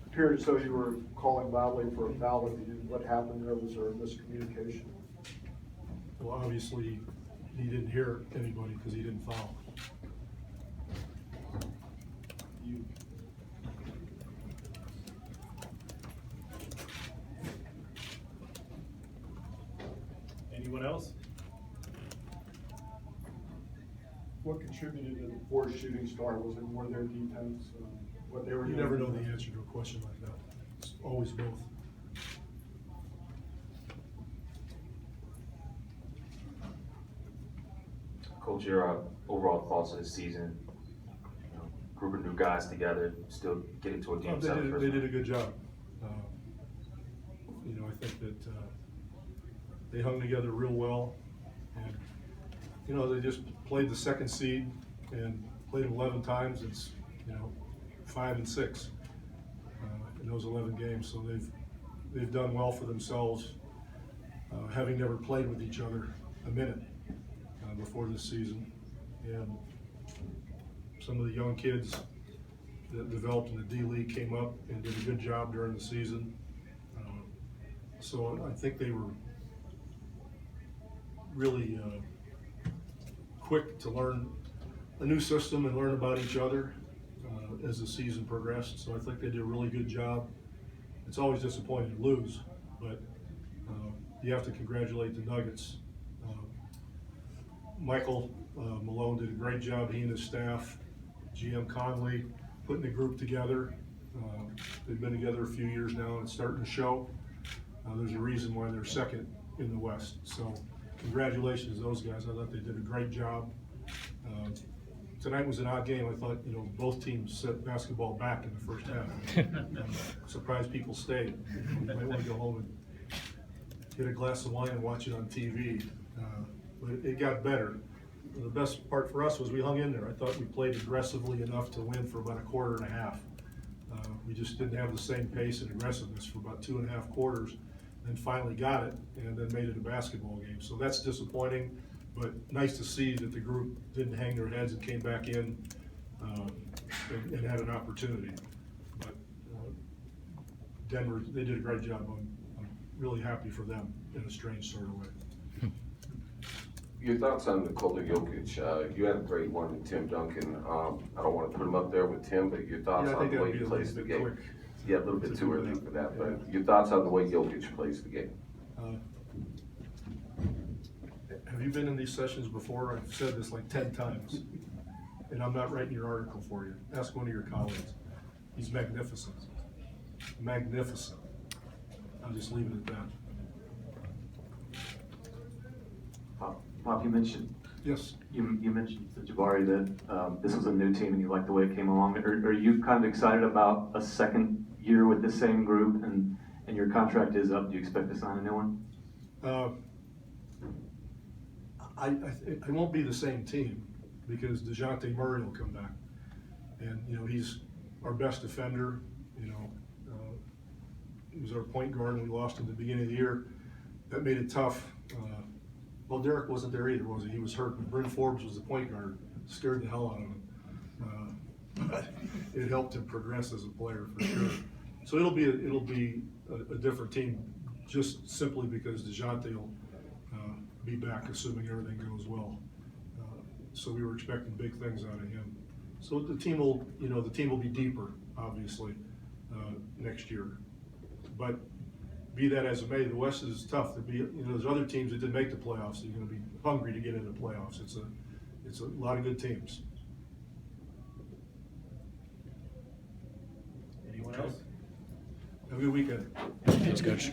appeared as though you were calling loudly for a foul. What happened there? Was there a miscommunication? Well, obviously, he didn't hear anybody because he didn't foul. Anyone else? What contributed to the poor shooting start? Was it more their defense? What they were You doing? never know the answer to a question like that. It's always both. Coach, your overall thoughts of the season? You know, group of new guys together, still getting to a game seven. They did a good job. You know, I think that they hung together real well, and you know, they just played the second seed and played them 11 times. It's 5 and 6 in those 11 games. So they've done well for themselves, having never played with each other a minute before this season. And some of the young kids that developed in the D League came up and did a good job during the season. So I think they were really quick to learn a new system and learn about each other as the season progressed. So I think they did a really good job. It's always disappointing to lose, but you have to congratulate the Nuggets. Michael Malone did a great job, he and his staff. GM Conley putting the group together. They've been together a few years now and it's starting to show. There's a reason why they're second in the West. So congratulations to those guys. I thought they did a great job. Tonight was an odd game. I thought, both teams set basketball back in the first half. I'm surprised people stayed. You might want to go home and get a glass of wine and watch it on TV. But it got better. The best part for us was we hung in there. I thought we played aggressively enough to win for about a quarter and a half. We just didn't have the same pace and aggressiveness for about 2.5 quarters, then finally got it and then made it a basketball game. So that's disappointing, but nice to see that the group didn't hang their heads and came back in and had an opportunity. But Denver, they did a great job. I'm really happy for them in a strange sort of way. Your thoughts on Nikola Jokic? You had a great one with Tim Duncan. I don't want to put him up there with Tim, but your thoughts on the way he plays the game? Yeah, a little bit too early for that, but your thoughts on the way Jokic plays the game? Have you been in these sessions before? I've said this like 10 times, and I'm not writing your article for you. Ask one of your colleagues. He's magnificent. Magnificent. I'll just leave it at that. Pop, you mentioned Yes. you mentioned to Jabari that this was a new team and you liked the way it came along. Are you kind of excited about a second year with the same group and your contract is up? Do you expect to sign a new one? I won't be the same team because DeJounte Murray will come back, and he's our best defender. He was our point guard and we lost him at the beginning of the year. That made it tough. Well, Derek wasn't there either, was he? He was hurt, but Bryn Forbes was the point guard. Scared the hell out of him. But it helped him progress as a player for sure. So it'll be a different team, just simply because DeJounte will be back, assuming everything goes well. So we were expecting big things out of him. So the team will be deeper, obviously, next year. But be that as it may, the West is tough. There's other teams that didn't make the playoffs. So you're going to be hungry to get into the playoffs. It's a lot of good teams. Anyone else? Have a good weekend. Thanks, Coach.